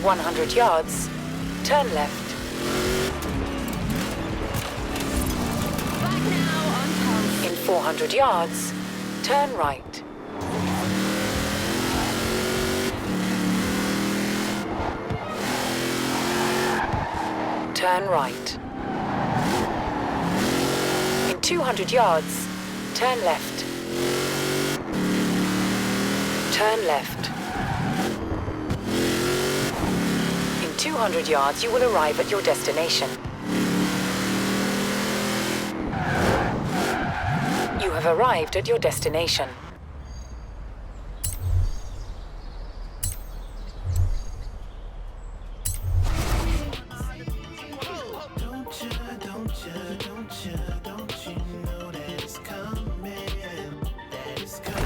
100 yards, turn left. Back now on toast. In 400 yards, turn right. Turn right. In 200 yards, turn left. Turn left. In 200 yards, you will arrive at your destination. You have arrived at your destination. Don't you know that it's coming, that it's coming.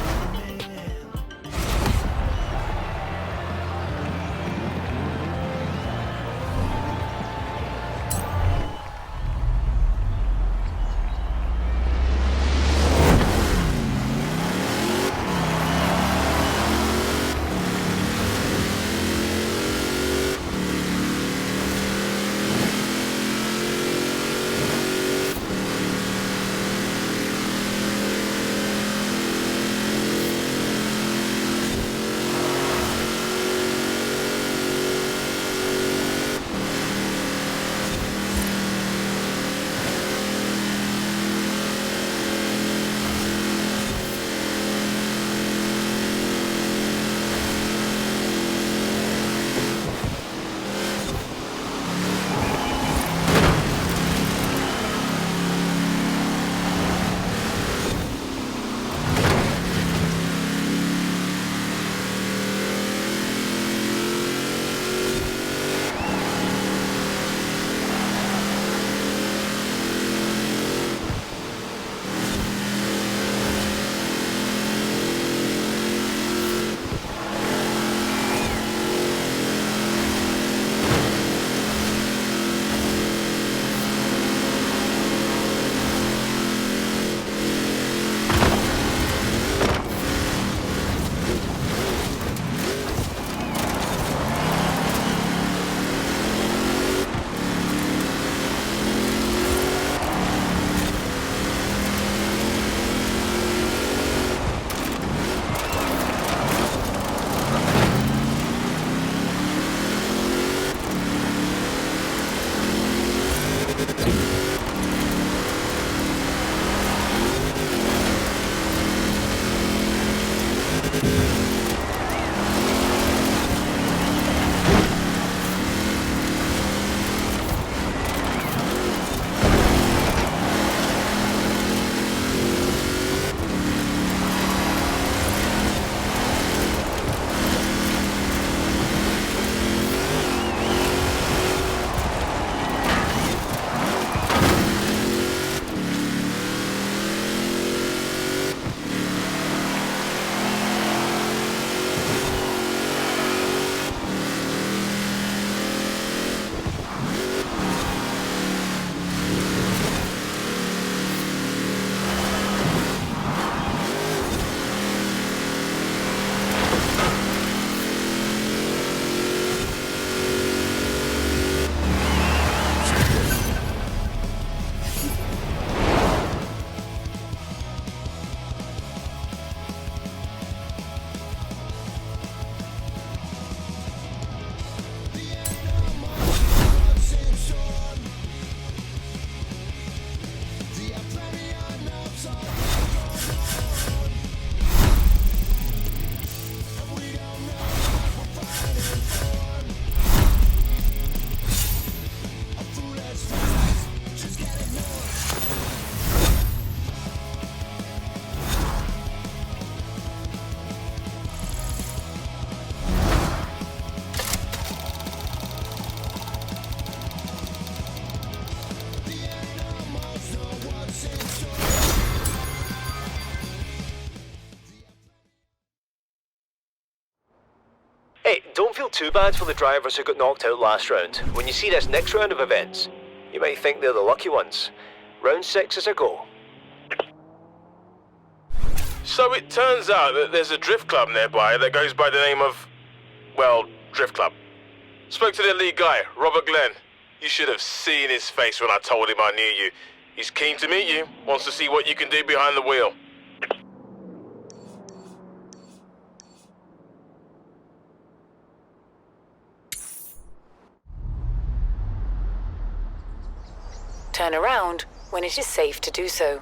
Hey, don't feel too bad for the drivers who got knocked out last round. When you see this next round of events, you might think they're the lucky ones. Round 6 is a go. So it turns out that there's a drift club nearby that goes by the name of, well, Drift Club. Spoke to the lead guy, Robert Glenn. You should have seen his face when I told him I knew you. He's keen to meet you, wants to see what you can do behind the wheel. Turn around when it is safe to do so.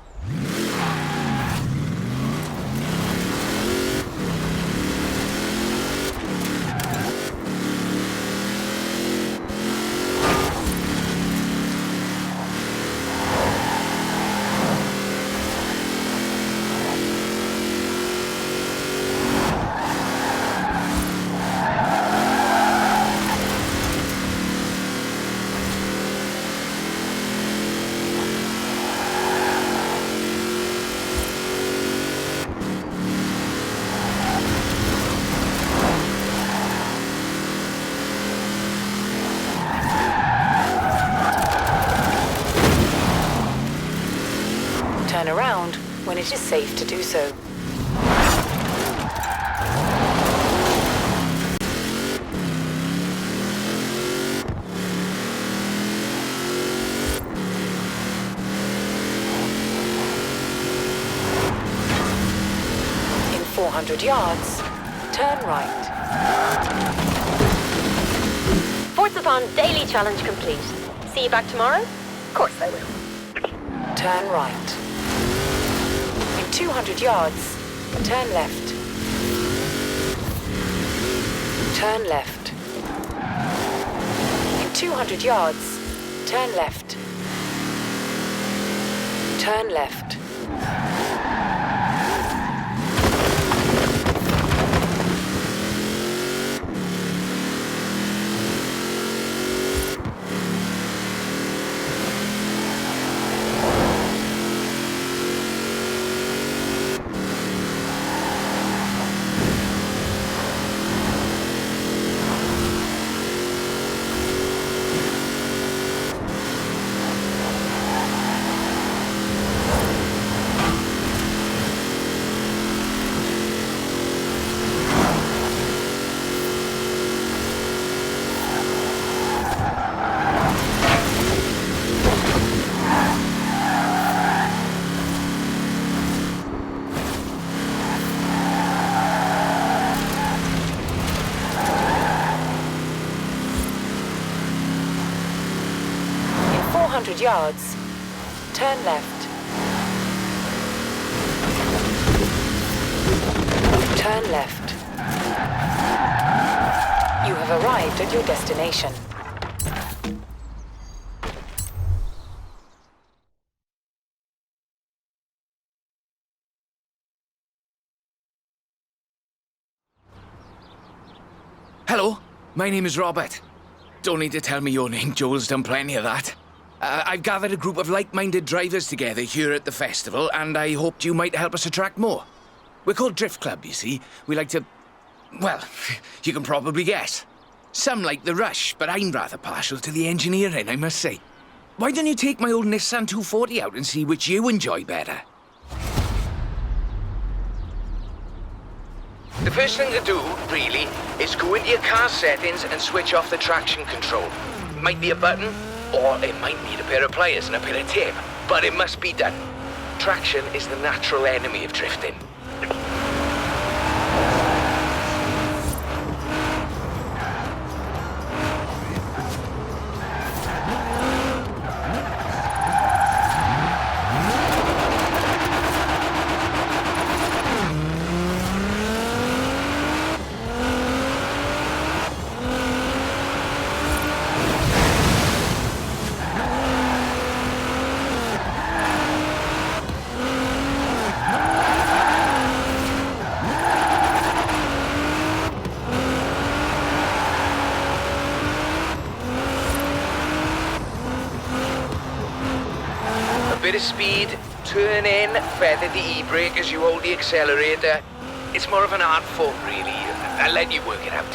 Turn around when it is safe to do so. In 400 yards, turn right. Forzathon daily challenge complete. See you back tomorrow? Of course I will. Turn right. In 200 yards, turn left. Turn left. In 200 yards, turn left. Turn left. In 400 yards, turn left. Turn left. You have arrived at your destination. Hello, my name is Robert. Don't need to tell me your name, Joel's done plenty of that. I've gathered a group of like-minded drivers together here at the festival, and I hoped you might help us attract more. We're called Drift Club, you see. We like to... well, you can probably guess. Some like the rush, but I'm rather partial to the engineering, I must say. Why don't you take my old Nissan 240 out and see which you enjoy better? The first thing to do, really, is go into your car settings and switch off the traction control. Might be a button, or it might need a pair of pliers and a bit of tape, but it must be done. Traction is the natural enemy of drifting. Bit of speed, turn in, feather the e-brake as you hold the accelerator. It's more of an art form, really. I'll let you work it out.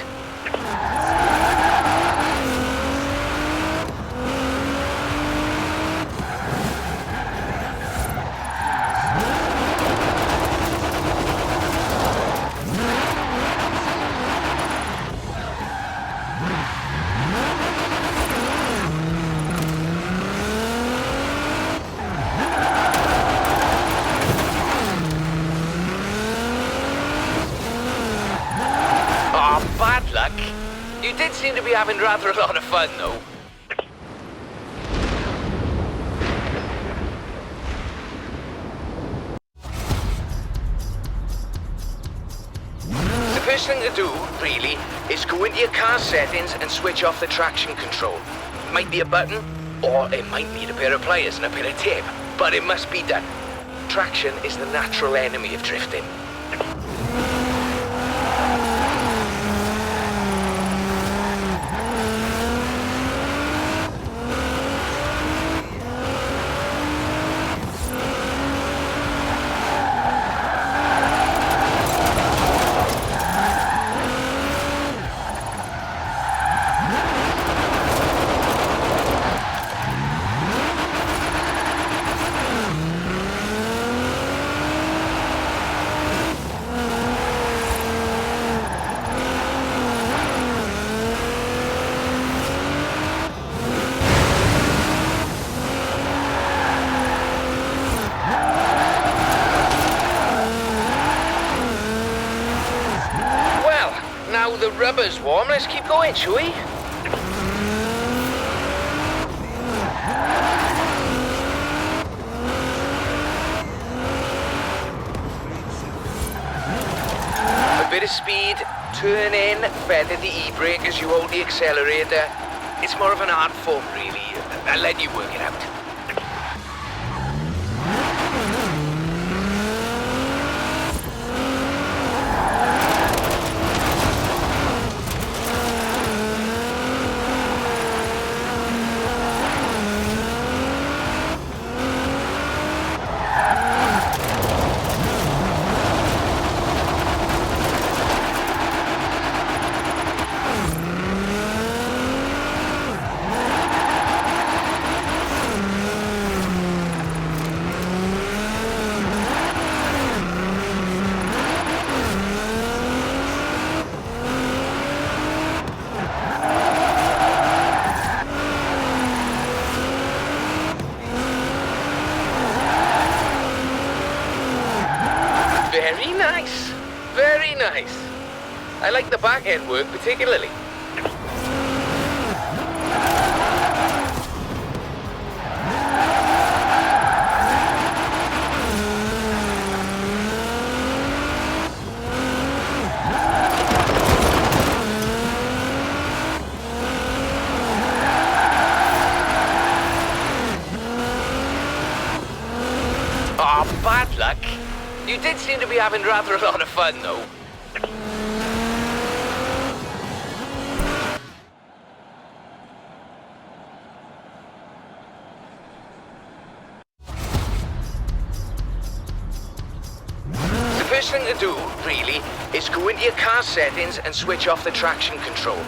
You did seem to be having rather a lot of fun, though. The first thing to do, really, is go into your car settings and switch off the traction control. It might be a button, or it might need a pair of pliers and a bit of tape, but it must be done. Traction is the natural enemy of drifting. Now the rubber's warm, let's keep going, shall we? A bit of speed, turn in, feather the e-brake as you hold the accelerator. It's more of an art form, really. I'll let you work it out. Very nice. Very nice. I like the back end work particularly. Oh, bad luck. You did seem to be having rather a lot of fun, though. The first thing to do, really, is go into your car settings and switch off the traction control.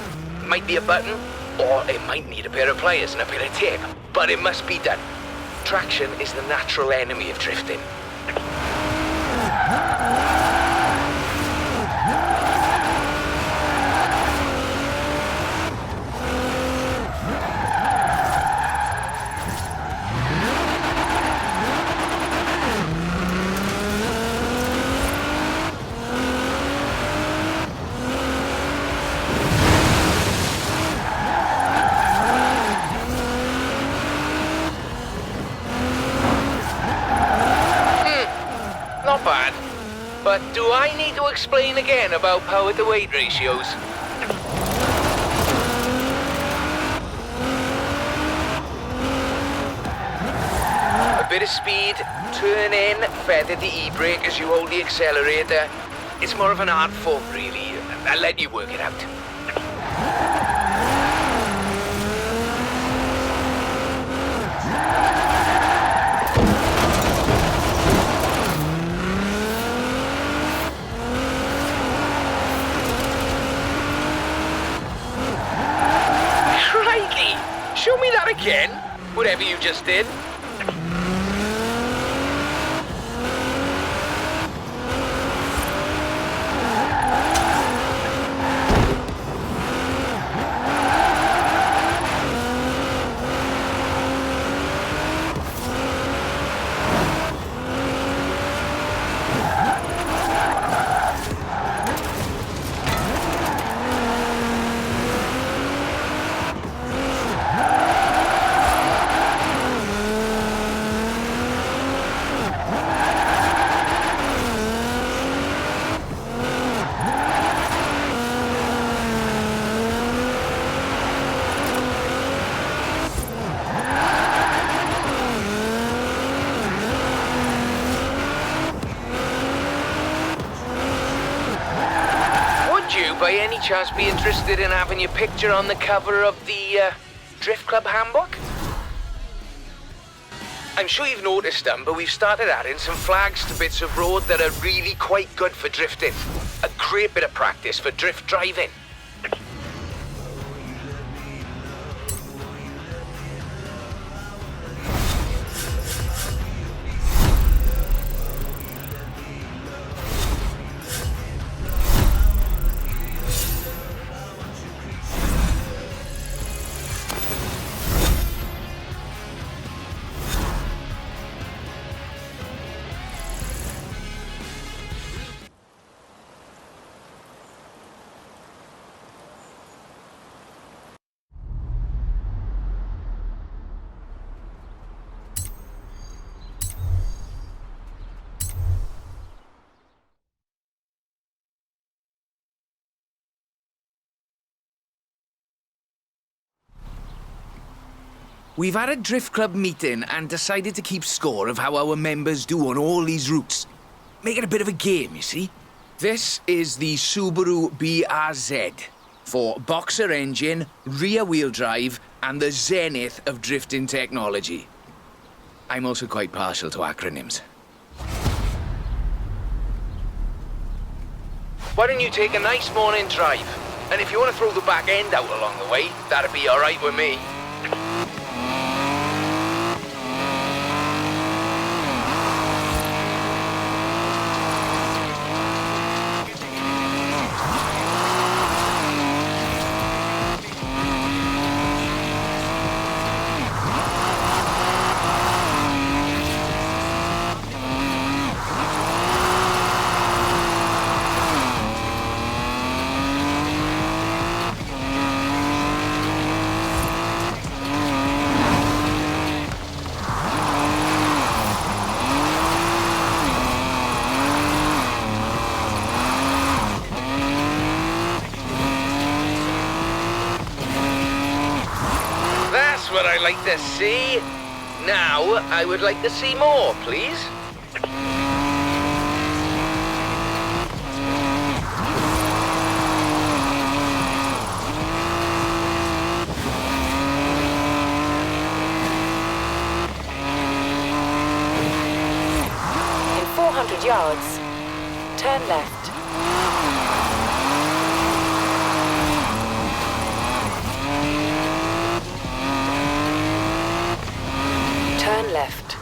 It might be a button, or it might need a pair of pliers and a bit of tape, but it must be done. Traction is the natural enemy of drifting. Not bad. But do I need to explain again about power to weight ratios? A bit of speed, turn in, feather the e-brake as you hold the accelerator. It's more of an art form, really. I'll let you work it out. Show me that again, whatever you just did. by any chance be interested in having your picture on the cover of the Drift Club handbook? I'm sure you've noticed them, but we've started adding some flags to bits of road that are really quite good for drifting. A great bit of practice for drift driving. We've had a Drift Club meeting and decided to keep score of how our members do on all these routes. Make it a bit of a game, you see. This is the Subaru BRZ for boxer engine, rear-wheel drive, and the zenith of drifting technology. I'm also quite partial to acronyms. Why don't you take a nice morning drive? And if you want to throw the back end out along the way, that'd be all right with me. What I like to see. Now, I would like to see more, please. In 400 yards, turn left. Turn left.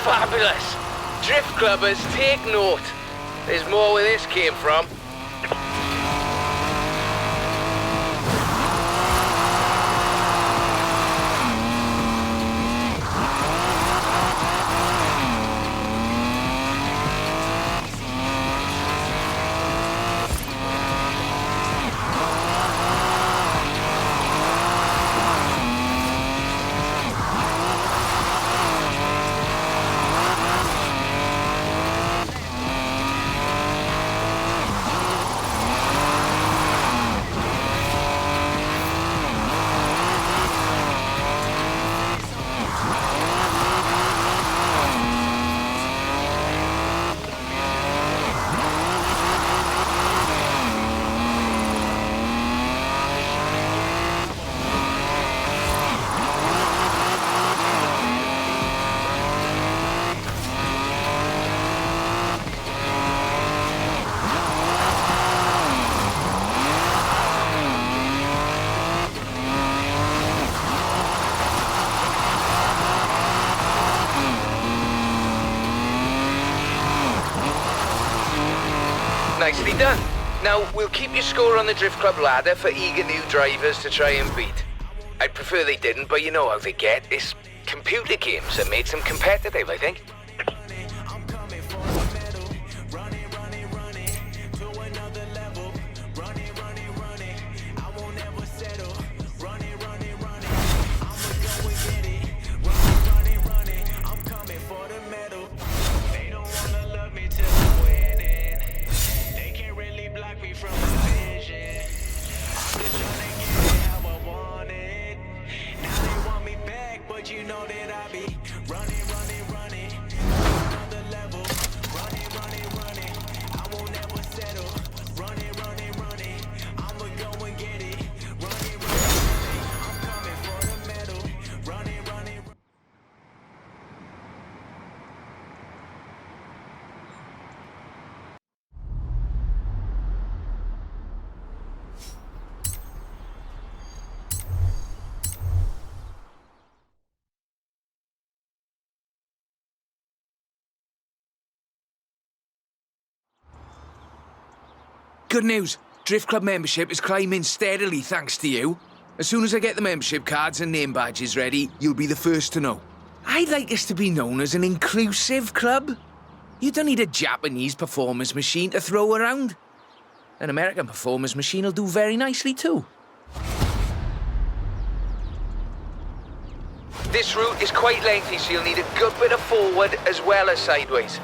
Fabulous! Drift clubbers, take note. There's more where this came from. Nicely done. Now, we'll keep your score on the Drift Club ladder for eager new drivers to try and beat. I'd prefer they didn't, but you know how they get. It's computer games that made them competitive, I think. good news. Drift Club membership is climbing steadily thanks to you. As soon as I get the membership cards and name badges ready, you'll be the first to know. I'd like us to be known as an inclusive club. You don't need a Japanese performance machine to throw around. An American performance machine will do very nicely too. This route is quite lengthy, so you'll need a good bit of forward as well as sideways.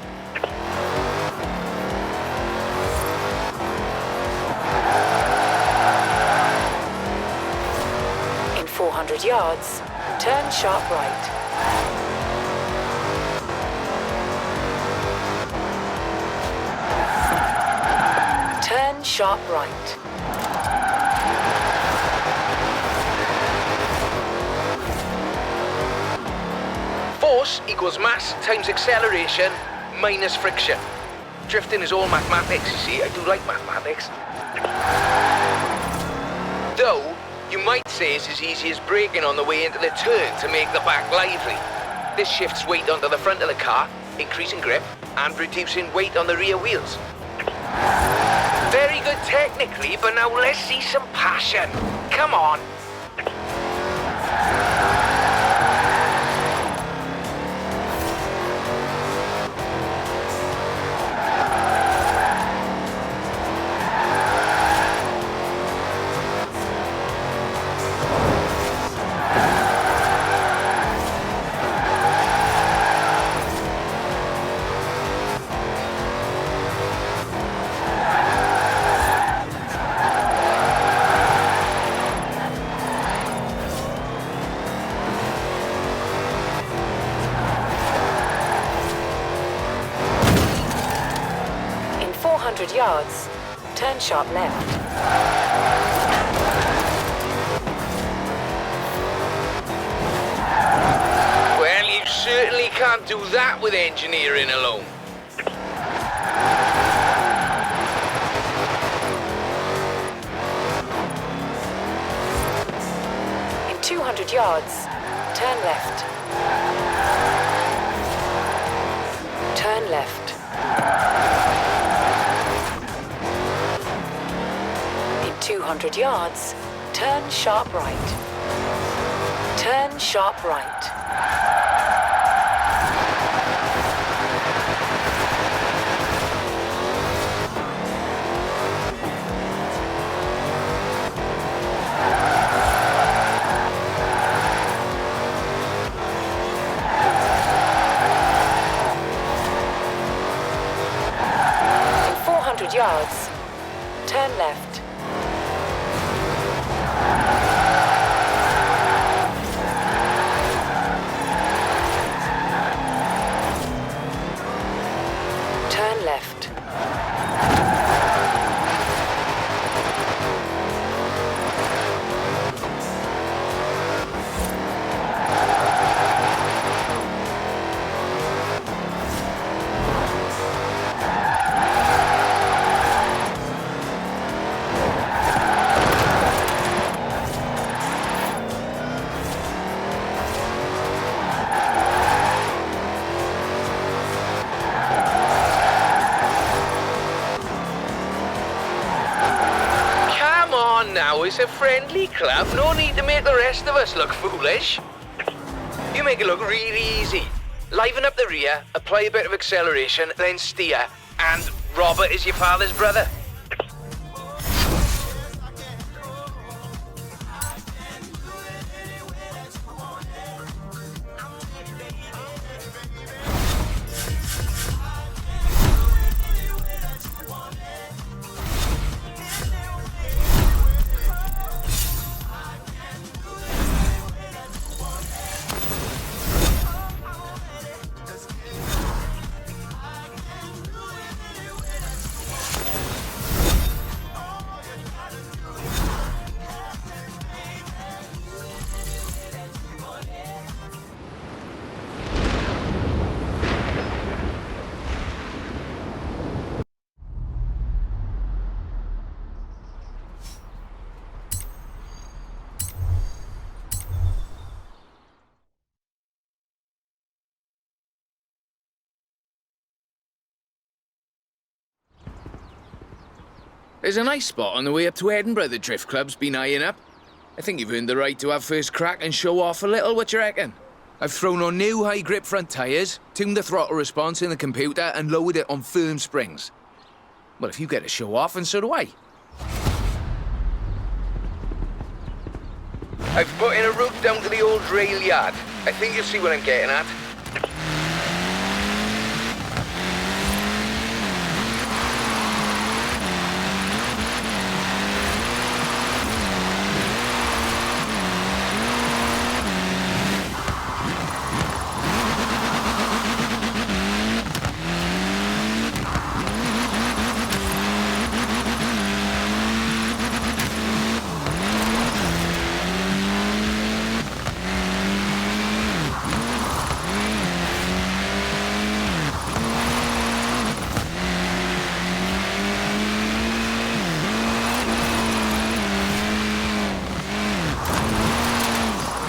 In 400 yards, turn sharp right. Turn sharp right. Force equals mass times acceleration minus friction. Drifting is all mathematics, you see. I do like mathematics. Though, you might say it's as easy as braking on the way into the turn to make the back lively. This shifts weight onto the front of the car, increasing grip and reducing weight on the rear wheels. Very good technically, but now let's see some passion. Come on. In 400 yards, turn sharp left. Well, you certainly can't do that with engineering alone. In 200 yards, turn left. Turn left. In 200 yards, turn sharp right. Turn sharp right. In 400 yards, turn left. Turn left. Come on now, it's a friendly club. No need to make the rest of us look foolish. You make it look really easy. Liven up the rear, apply a bit of acceleration, then steer, and Robert is your father's brother. There's a nice spot on the way up to Edinburgh the Drift Club's been eyeing up. I think you've earned the right to have first crack and show off a little, what you reckon? I've thrown on new high-grip front tyres, tuned the throttle response in the computer and lowered it on firm springs. Well, if you get to show off, and so do I. I've put in a route down to the old rail yard. I think you'll see what I'm getting at.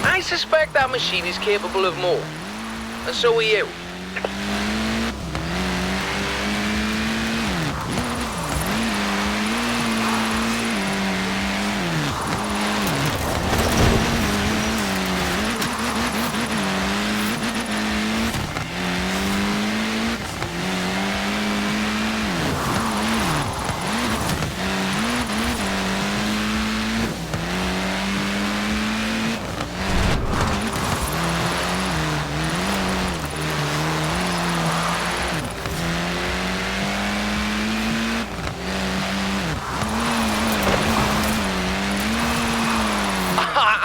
I suspect that machine is capable of more. And so are you.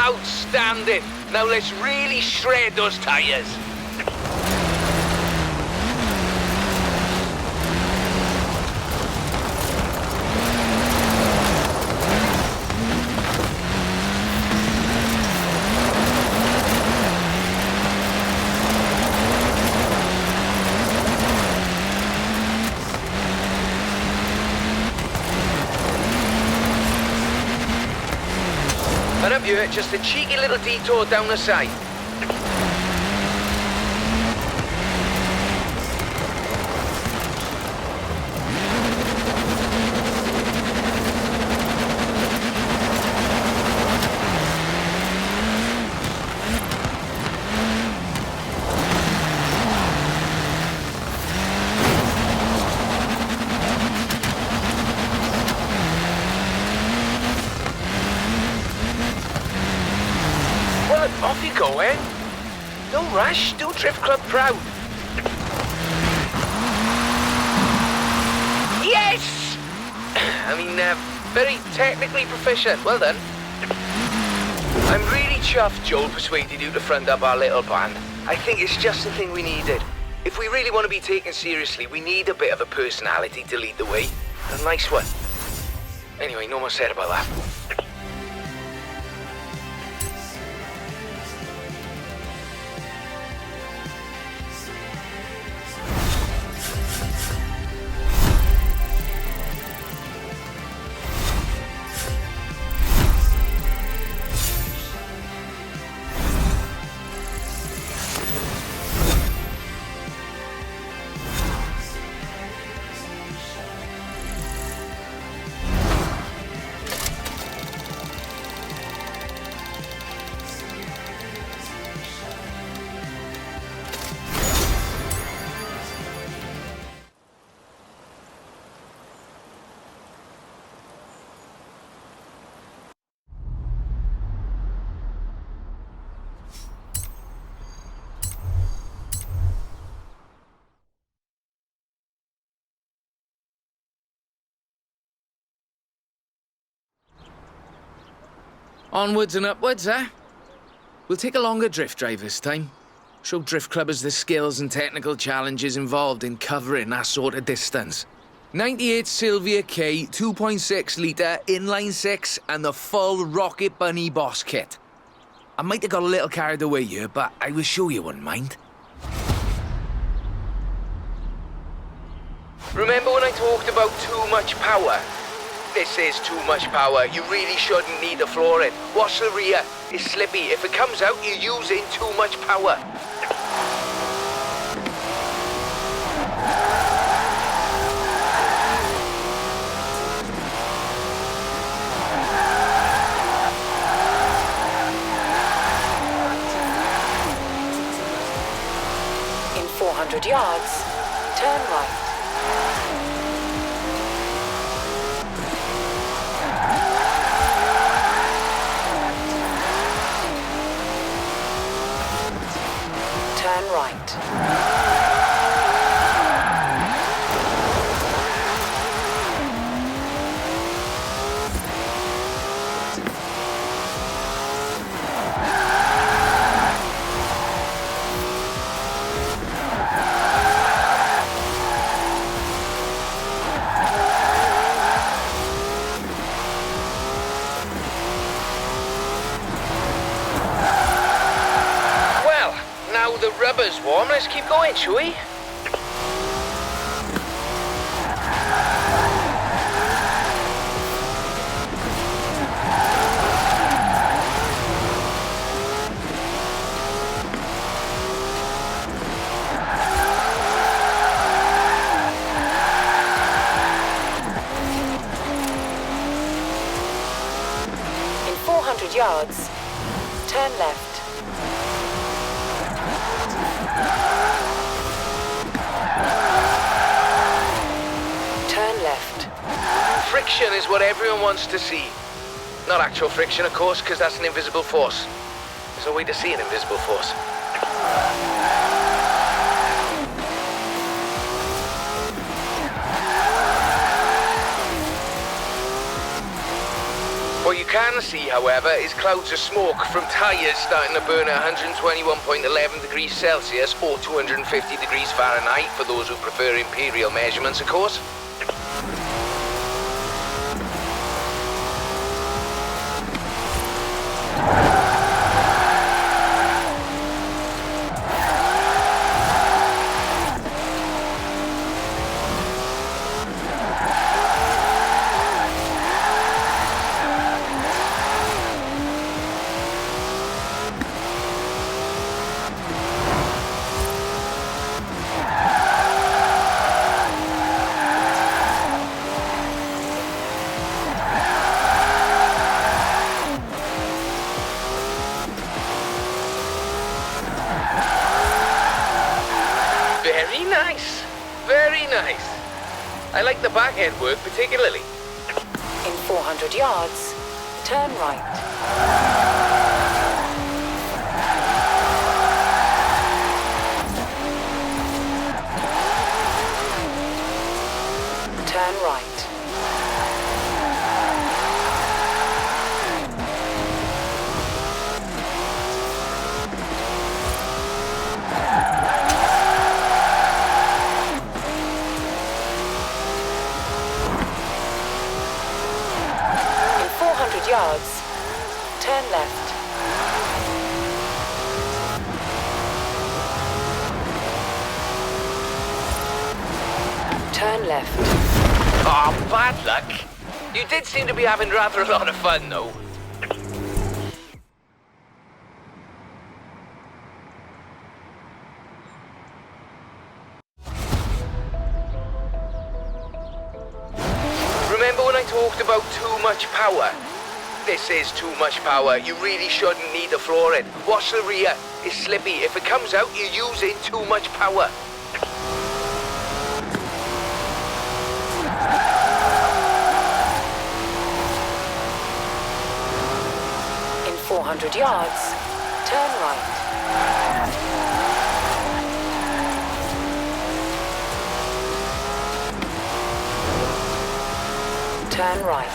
Outstanding! Now let's really shred those tyres. And up here, just a cheeky little detour down the side. Off you go, eh? No rush, do Drift Club proud. Yes! I mean, very technically proficient. Well done. I'm really chuffed Joel persuaded you to front up our little band. I think it's just the thing we needed. If we really want to be taken seriously, we need a bit of a personality to lead the way. A nice one. Anyway, no more said about that. Onwards and upwards, eh? We'll take a longer drift drive this time. Show Drift Clubbers the skills and technical challenges involved in covering that sort of distance. 98 Sylvia K, 2.6 litre, inline 6, and the full Rocket Bunny boss kit. I might have got a little carried away here, but I was sure you wouldn't mind. Remember when I talked about too much power? This is too much power. You really shouldn't need to floor it. Watch the rear. It's slippy. If it comes out, you're using too much power. 200 yards, turn right. Turn right. Well, now the rubber's warm, let's keep going, shall we? In 400 yards, turn left. Turn left. Friction is what everyone wants to see. Not actual friction, of course, because that's an invisible force. There's no way to see an invisible force. What you can see, however, is clouds of smoke from tyres starting to burn at 121.11 degrees Celsius or 250 degrees Fahrenheit for those who prefer imperial measurements, of course. Very nice. Very nice. I like the back end work particularly. In 400 yards, turn right. Turn right. In 400 yards, turn left. Turn left. Oh, bad luck. You did seem to be having rather a lot of fun, though. Remember when I talked about too much power? This is too much power. You really shouldn't need to floor it. Watch the rear. It's slippy. If it comes out, you're using too much power. In 400 yards, turn right. Turn right.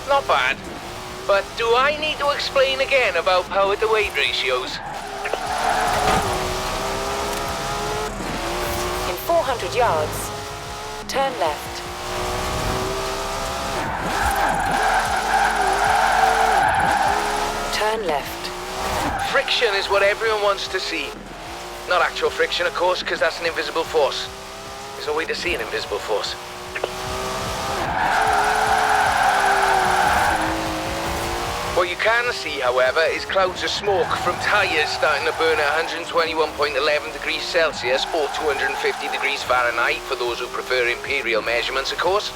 Not bad. But do I need to explain again about power to weight ratios? In 400 200 yards, turn left. Turn left. Friction is what everyone wants to see. Not actual friction, of course, because that's an invisible force. There's no way to see an invisible force. What you can see, however, is clouds of smoke from tyres starting to burn at 121.11 degrees Celsius or 250 degrees Fahrenheit for those who prefer imperial measurements, of course.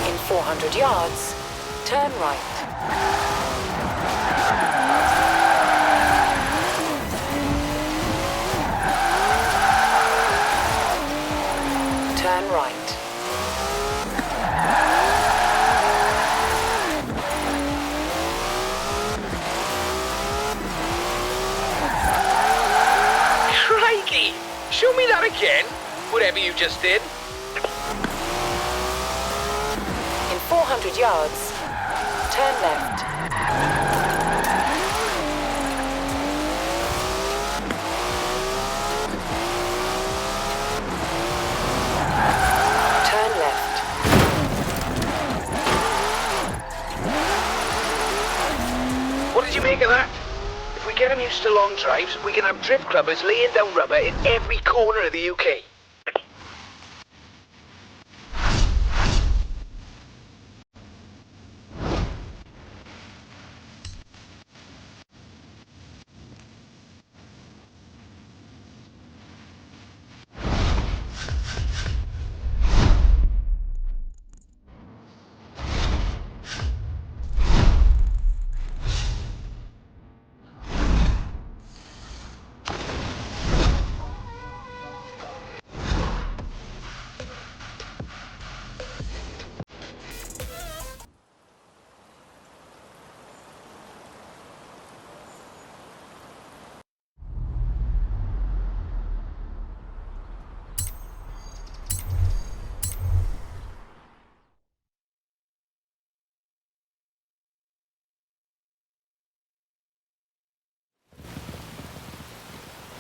In 400 yards, turn right. Turn right. Crikey! Show me that again, whatever you just did. In 400 yards, turn left. Turn left. What did you make of that? If we get them used to long drives, we can have drift clubbers laying down rubber in every corner of the UK.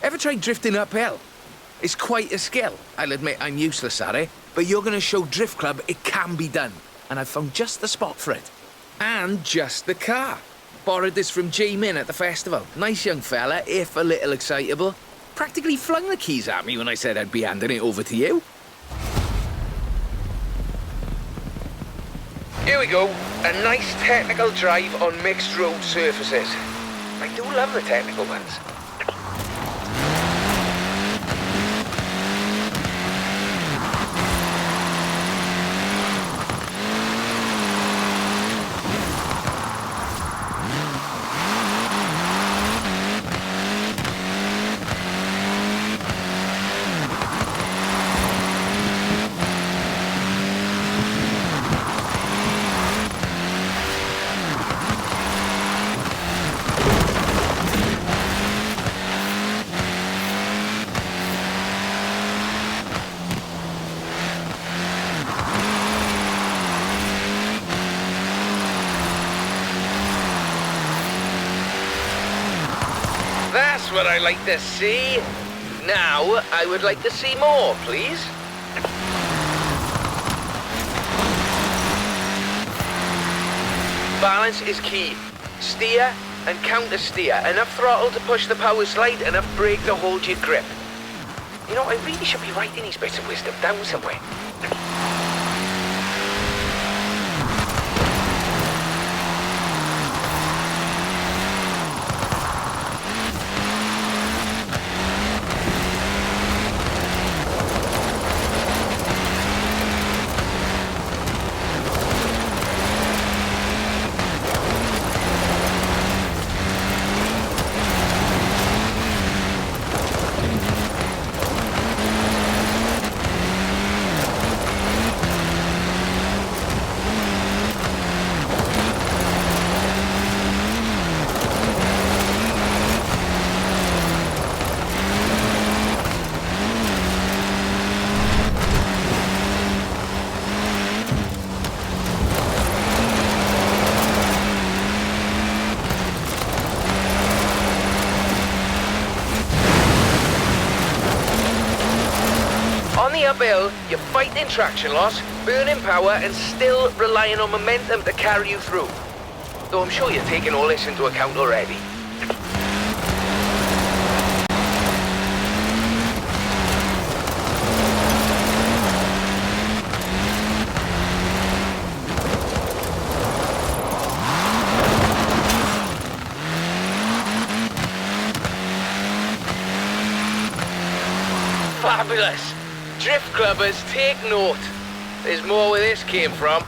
Ever tried drifting uphill? It's quite a skill. I'll admit I'm useless at it, but you're going to show Drift Club it can be done. And I've found just the spot for it. And just the car. Borrowed this from J Min at the festival. Nice young fella, if a little excitable. Practically flung the keys at me when I said I'd be handing it over to you. Here we go. A nice technical drive on mixed road surfaces. I do love the technical ones. That's what I like to see. Now, I would like to see more, please. Balance is key. Steer and counter-steer. Enough throttle to push the power slide, enough brake to hold your grip. You know, I really should be writing these bits of wisdom down somewhere. fighting traction loss, burning power, and still relying on momentum to carry you through. Though I'm sure you're taking all this into account already. Fabulous! Drift clubbers, take note. There's more where this came from.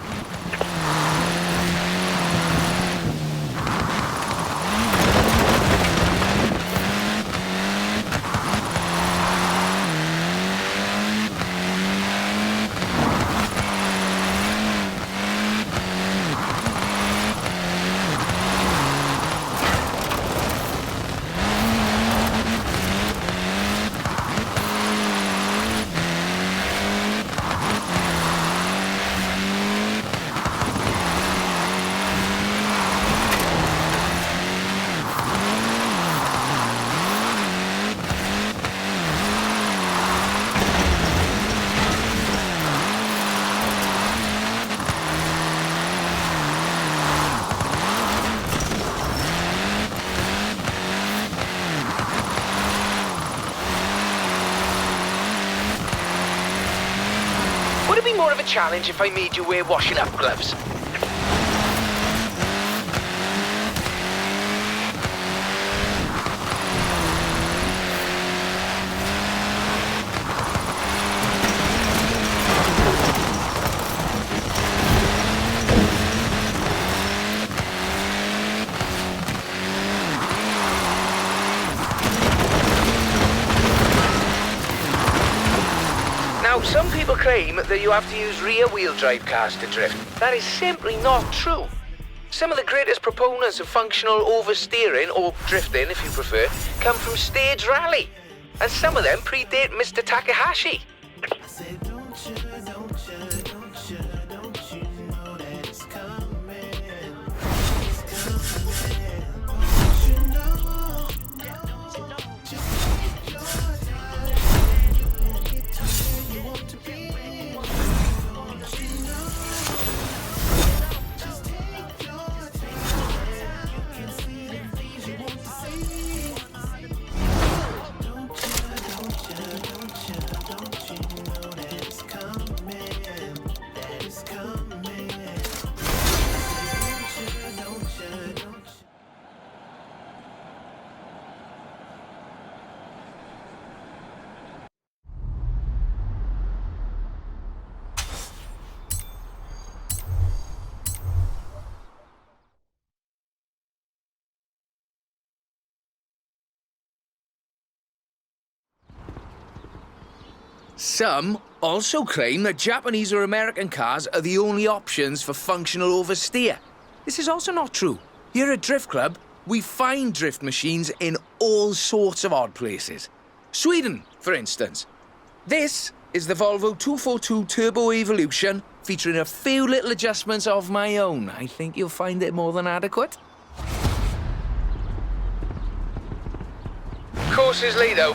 Would it be more of a challenge if I made you wear washing up gloves? Now, some people claim that you have to use rear-wheel drive cars to drift. That is simply not true. Some of the greatest proponents of functional oversteering, or drifting if you prefer, come from stage rally. And some of them predate Mr. Takahashi. I said, don't you know that it's coming? It's coming. Don't you know? Just take your time and get to where you want to be. Don't you know? Just take your time. You can see the things you want to see. Don't you know that it's coming? That it's coming. Don't you. Some also claim that Japanese or American cars are the only options for functional oversteer. This is also not true. Here at Drift Club, we find drift machines in all sorts of odd places. Sweden, for instance. This is the Volvo 242 Turbo Evolution, featuring a few little adjustments of my own. I think you'll find it more than adequate. Course is late though,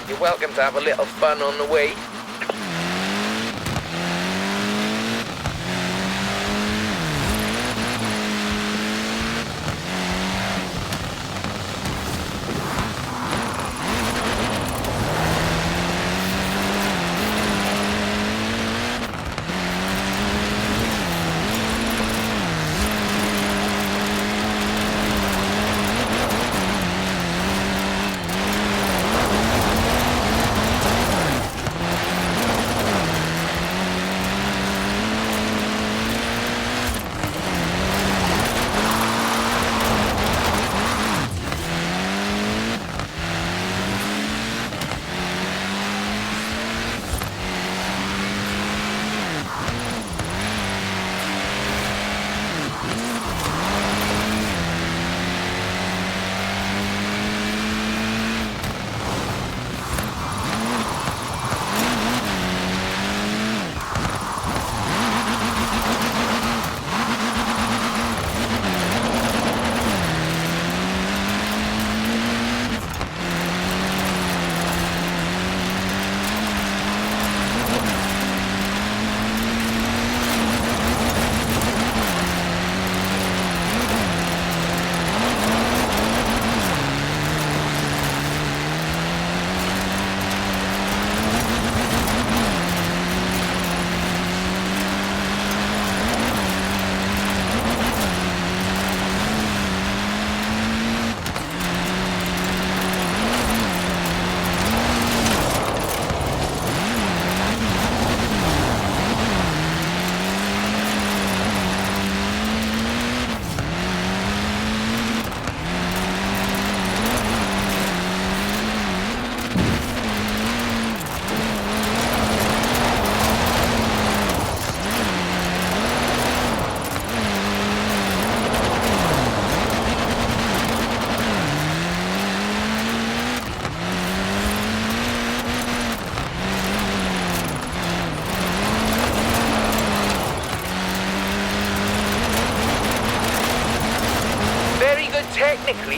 you're welcome to have a little fun on the way.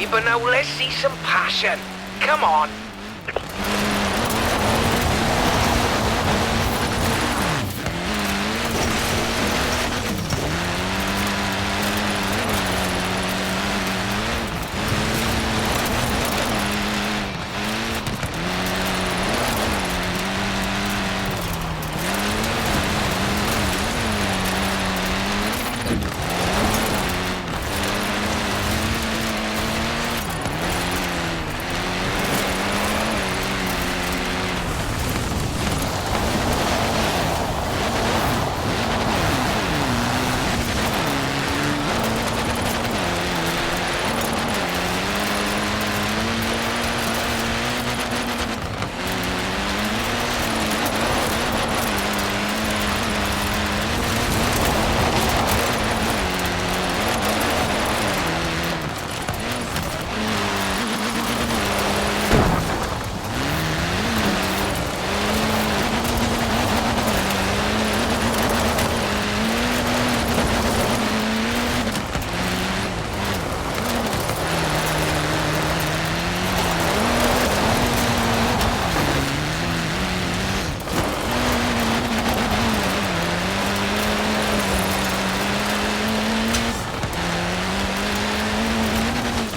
me, but now let's see some passion. Come on.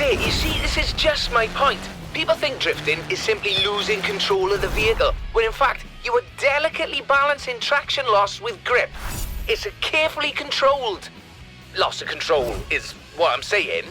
You see, this is just my point. People think drifting is simply losing control of the vehicle, when in fact, you are delicately balancing traction loss with grip. It's a carefully controlled loss of control, is what I'm saying.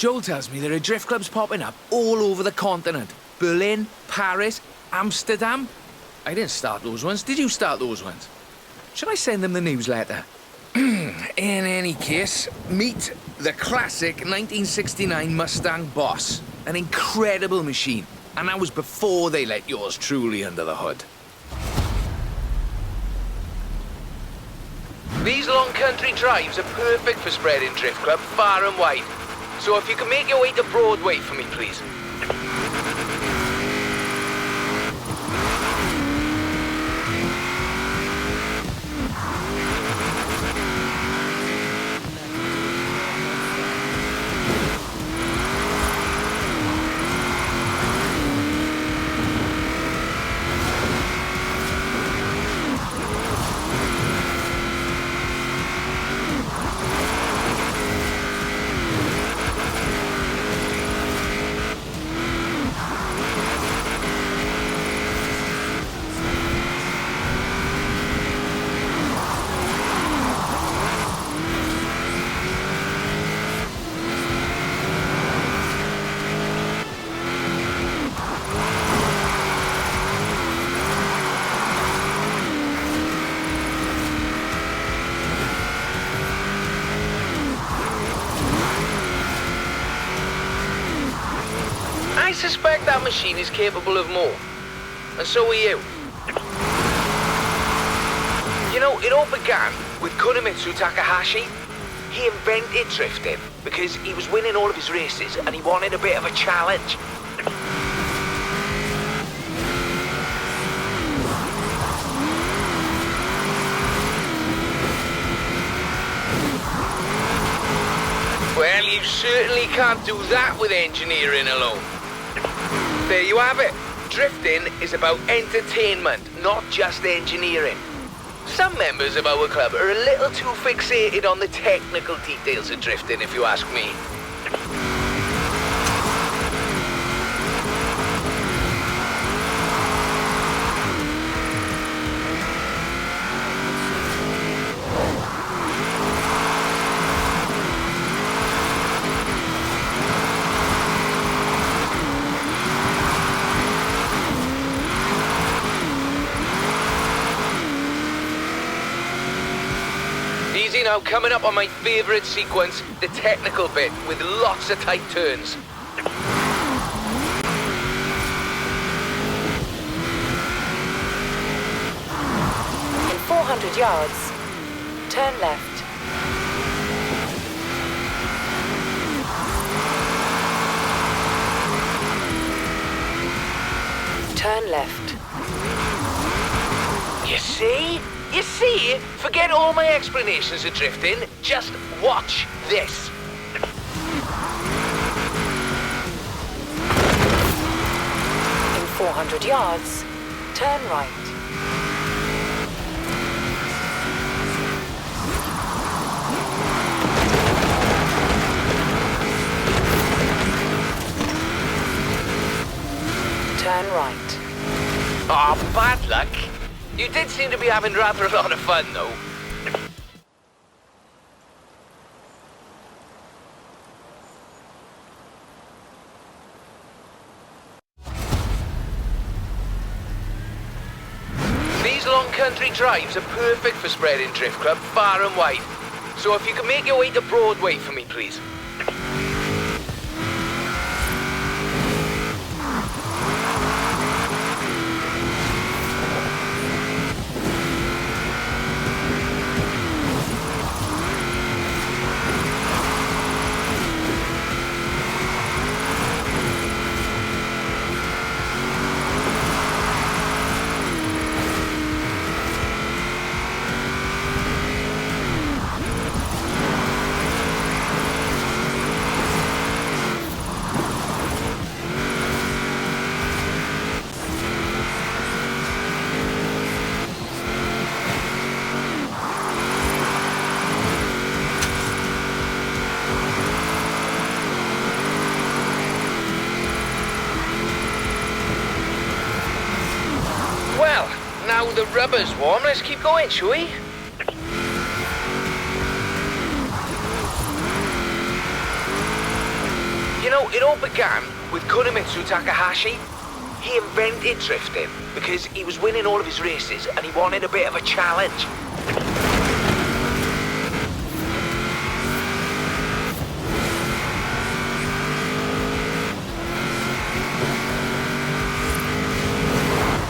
Joel tells me there are drift clubs popping up all over the continent. Berlin, Paris, Amsterdam. I didn't start those ones. Did you start those ones? Should I send them the newsletter? In any case, meet the classic 1969 Mustang Boss. An incredible machine. And that was before they let yours truly under the hood. These long country drives are perfect for spreading Drift Club far and wide. So if you can make your way to Broadway for me, please. I suspect that machine is capable of more. And so are you. You know, it all began with Kunimitsu Takahashi. He invented drifting because he was winning all of his races and he wanted a bit of a challenge. Well, you certainly can't do that with engineering alone. There you have it. Drifting is about entertainment, not just engineering. Some members of our club are a little too fixated on the technical details of drifting, if you ask me. now, coming up on my favourite sequence, the technical bit, with lots of tight turns. In 400 yards, turn left. Turn left. You see? You see? Forget all my explanations of drifting. Just watch this. In 400 yards, turn right. Turn right. Ah, bad luck. You did seem to be having rather a lot of fun, though. These long country drives are perfect for spreading Drift Club far and wide. So if you can make your way to Broadway for me, please. Well, now the rubber's warm, let's keep going, shall we? You know, it all began with Kunimitsu Takahashi. He invented drifting because he was winning all of his races and he wanted a bit of a challenge.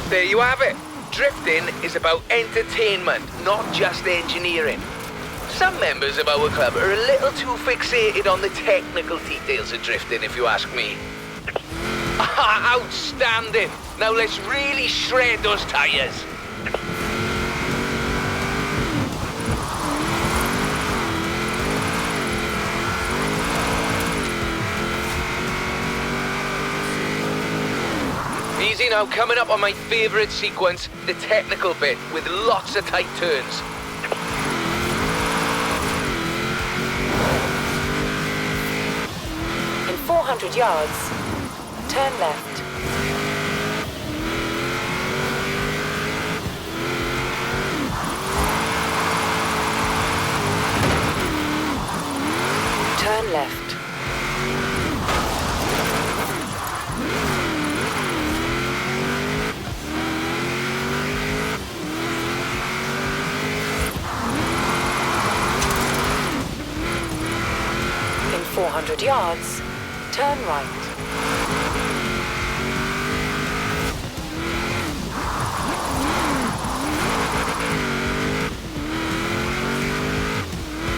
There you have it. Drifting is about entertainment, not just engineering. Some members of our club are a little too fixated on the technical details of drifting, if you ask me. Outstanding! Now let's really shred those tyres. Easy now, coming up on my favourite sequence, the technical bit, with lots of tight turns. In 400 yards, turn left. Turn left. In 400 yards, turn right.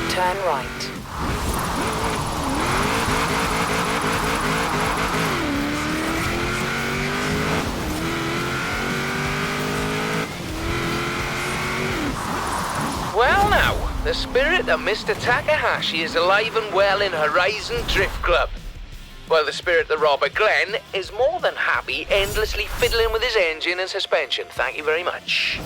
Turn right. Well now, the spirit of Mr. Takahashi is alive and well in Horizon Drift Club. While the spirit of Robert Glenn is more than happy endlessly fiddling with his engine and suspension. Thank you very much.